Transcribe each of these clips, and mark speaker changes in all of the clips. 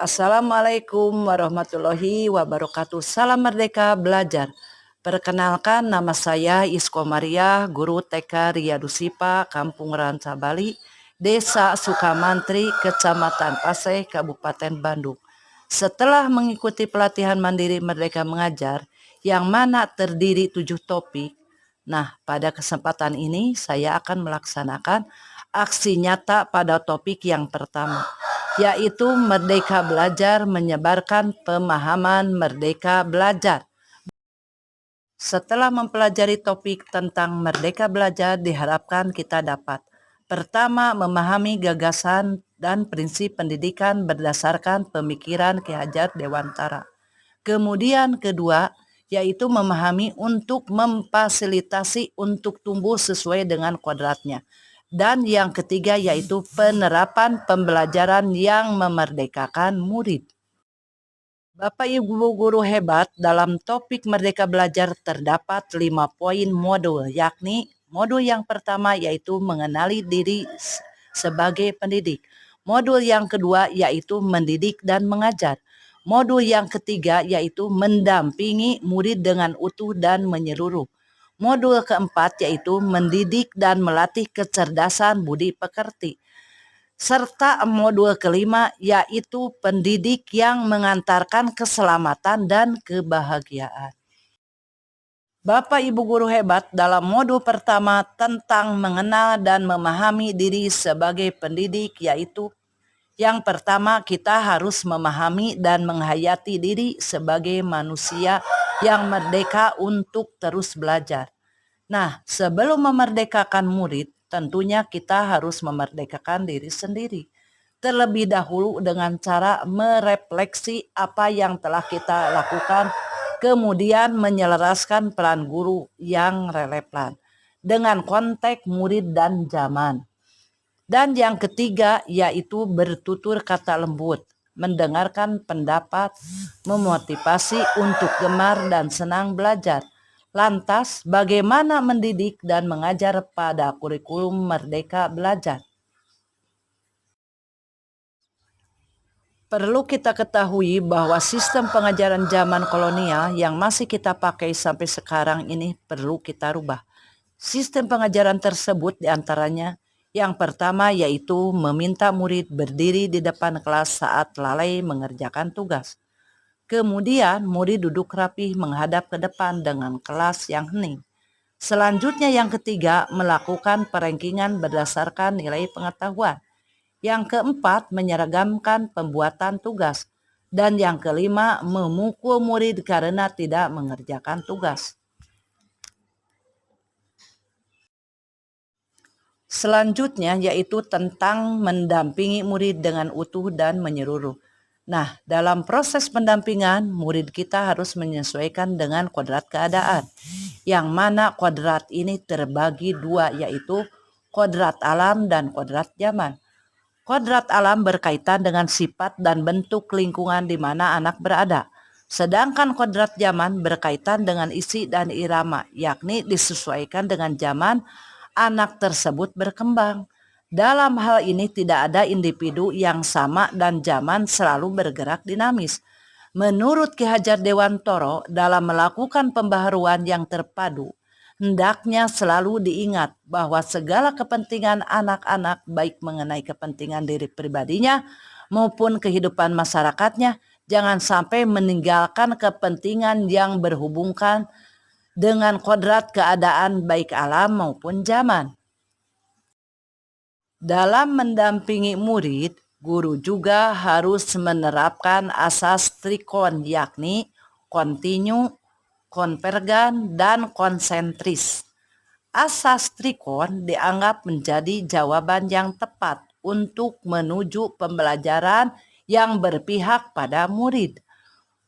Speaker 1: Assalamualaikum warahmatullahi wabarakatuh. Salam Merdeka Belajar. Perkenalkan, nama saya Isko Maria, guru TK Riyadusipa, Kampung Ranca Bali, Desa Sukamantri, Kecamatan Paseh, Kabupaten Bandung. Setelah mengikuti pelatihan mandiri Merdeka Mengajar, yang mana terdiri 7 topik, pada kesempatan ini saya akan melaksanakan aksi nyata pada topik yang pertama, yaitu Merdeka Belajar menyebarkan pemahaman Merdeka Belajar. Setelah mempelajari topik tentang Merdeka Belajar, diharapkan kita dapat: pertama, memahami gagasan dan prinsip pendidikan berdasarkan pemikiran Ki Hajar Dewantara. Kemudian kedua, yaitu memahami untuk memfasilitasi untuk tumbuh sesuai dengan kodratnya. Dan yang ketiga yaitu penerapan pembelajaran yang memerdekakan murid. Bapak Ibu guru hebat, dalam topik Merdeka Belajar terdapat 5 poin modul, yakni modul yang pertama yaitu mengenali diri sebagai pendidik. Modul yang kedua yaitu mendidik dan mengajar. Modul yang ketiga yaitu mendampingi murid dengan utuh dan menyeluruh. Modul keempat yaitu mendidik dan melatih kecerdasan budi pekerti. Serta modul kelima yaitu pendidik yang mengantarkan keselamatan dan kebahagiaan. Bapak Ibu guru hebat, dalam modul pertama tentang mengenal dan memahami diri sebagai pendidik, yaitu yang pertama, kita harus memahami dan menghayati diri sebagai manusia yang merdeka untuk terus belajar. Sebelum memerdekakan murid, tentunya kita harus memerdekakan diri sendiri. Terlebih dahulu dengan cara merefleksi apa yang telah kita lakukan, kemudian menyelaraskan peran guru yang relevan dengan konteks murid dan zaman. Dan yang ketiga yaitu bertutur kata lembut, mendengarkan pendapat, memotivasi untuk gemar dan senang belajar. Lantas, bagaimana mendidik dan mengajar pada kurikulum Merdeka Belajar? Perlu kita ketahui bahwa sistem pengajaran zaman kolonial yang masih kita pakai sampai sekarang ini perlu kita rubah. Sistem pengajaran tersebut diantaranya yang pertama yaitu meminta murid berdiri di depan kelas saat lalai mengerjakan tugas. Kemudian murid duduk rapi menghadap ke depan dengan kelas yang hening. Selanjutnya yang ketiga melakukan perankingan berdasarkan nilai pengetahuan. Yang keempat menyeragamkan pembuatan tugas. Dan yang kelima memukul murid karena tidak mengerjakan tugas. Selanjutnya yaitu tentang mendampingi murid dengan utuh dan menyeluruh. Dalam proses pendampingan, murid kita harus menyesuaikan dengan kodrat keadaan. Yang mana kodrat ini terbagi dua, yaitu kodrat alam dan kodrat zaman. Kodrat alam berkaitan dengan sifat dan bentuk lingkungan di mana anak berada. Sedangkan kodrat zaman berkaitan dengan isi dan irama, yakni disesuaikan dengan zaman anak tersebut berkembang. Dalam hal ini tidak ada individu yang sama dan zaman selalu bergerak dinamis. Menurut Ki Hajar Dewantara, dalam melakukan pembaharuan yang terpadu, hendaknya selalu diingat bahwa segala kepentingan anak-anak baik mengenai kepentingan diri pribadinya maupun kehidupan masyarakatnya jangan sampai meninggalkan kepentingan yang berhubungan dengan kodrat keadaan baik alam maupun zaman. Dalam mendampingi murid, guru juga harus menerapkan asas trikon, yakni kontinu, konvergan, dan konsentris. Asas trikon dianggap menjadi jawaban yang tepat untuk menuju pembelajaran yang berpihak pada murid.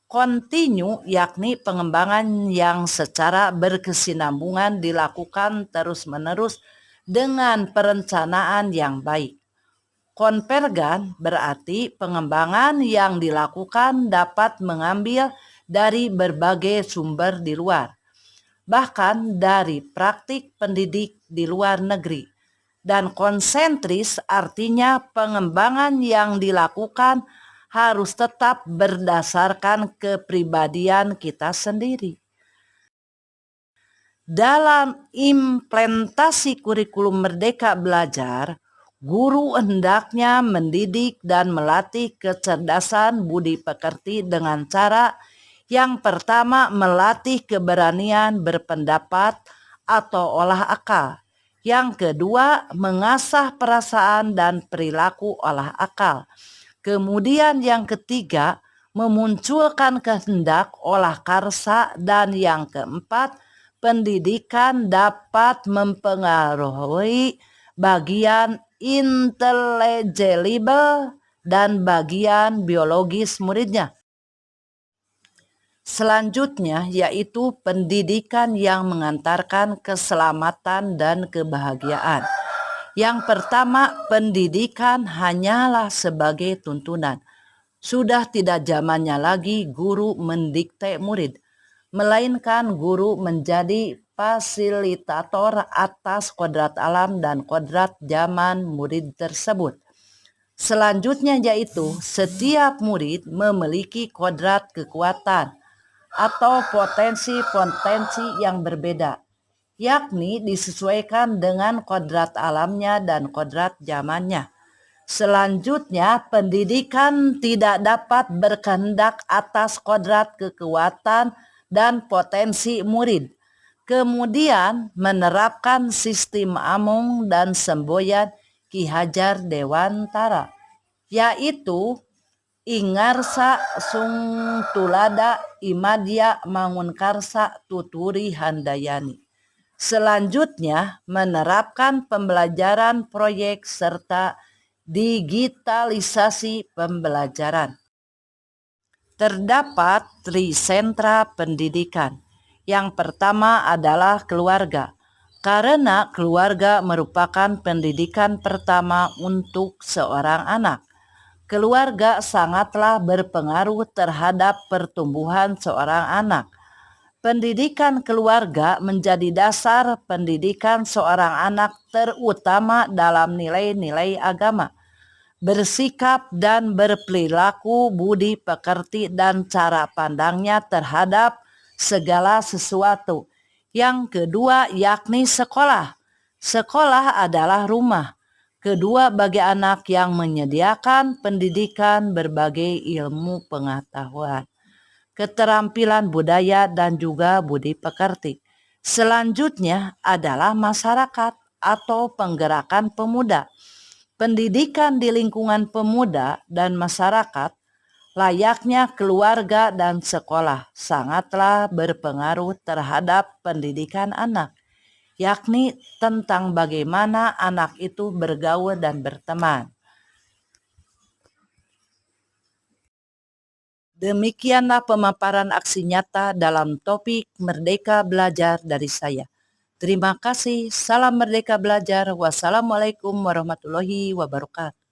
Speaker 1: Kontinu yakni pengembangan yang secara berkesinambungan dilakukan terus-menerus dengan perencanaan yang baik. Konvergan berarti pengembangan yang dilakukan dapat mengambil dari berbagai sumber di luar, bahkan dari praktik pendidik di luar negeri. Dan konsentris artinya pengembangan yang dilakukan harus tetap berdasarkan kepribadian kita sendiri. Dalam implementasi kurikulum Merdeka Belajar, guru hendaknya mendidik dan melatih kecerdasan budi pekerti dengan cara yang pertama melatih keberanian berpendapat atau olah akal. Yang kedua, mengasah perasaan dan perilaku olah akal. Kemudian yang ketiga, memunculkan kehendak olah karsa. Dan yang keempat, pendidikan dapat mempengaruhi bagian intelligible dan bagian biologis muridnya. Selanjutnya yaitu pendidikan yang mengantarkan keselamatan dan kebahagiaan. Yang pertama, pendidikan hanyalah sebagai tuntunan. Sudah tidak zamannya lagi guru mendikte murid, melainkan guru menjadi fasilitator atas kodrat alam dan kodrat zaman murid tersebut. Selanjutnya yaitu setiap murid memiliki kodrat kekuatan atau potensi-potensi yang berbeda, yakni disesuaikan dengan kodrat alamnya dan kodrat zamannya. Selanjutnya, pendidikan tidak dapat berkehendak atas kodrat kekuatan dan potensi murid. Kemudian menerapkan sistem Amung dan semboyan Ki Hajar Dewantara, yaitu Ingarsa Sung Tulada Imadya Mangunkarsa Tuturi Handayani. Selanjutnya menerapkan pembelajaran proyek serta digitalisasi pembelajaran. Terdapat 3 sentra pendidikan. Yang pertama adalah keluarga, karena keluarga merupakan pendidikan pertama untuk seorang anak. Keluarga sangatlah berpengaruh terhadap pertumbuhan seorang anak. Pendidikan keluarga menjadi dasar pendidikan seorang anak, terutama dalam nilai-nilai agama, bersikap dan berperilaku budi pekerti dan cara pandangnya terhadap segala sesuatu. Yang kedua yakni sekolah. Sekolah adalah rumah kedua bagi anak yang menyediakan pendidikan berbagai ilmu pengetahuan, keterampilan budaya dan juga budi pekerti. Selanjutnya adalah masyarakat atau penggerakan pemuda. Pendidikan di lingkungan pemuda dan masyarakat layaknya keluarga dan sekolah sangatlah berpengaruh terhadap pendidikan anak, yakni tentang bagaimana anak itu bergaul dan berteman. Demikianlah pemaparan aksi nyata dalam topik Merdeka Belajar dari saya. Terima kasih. Salam Merdeka Belajar. Wassalamualaikum warahmatullahi wabarakatuh.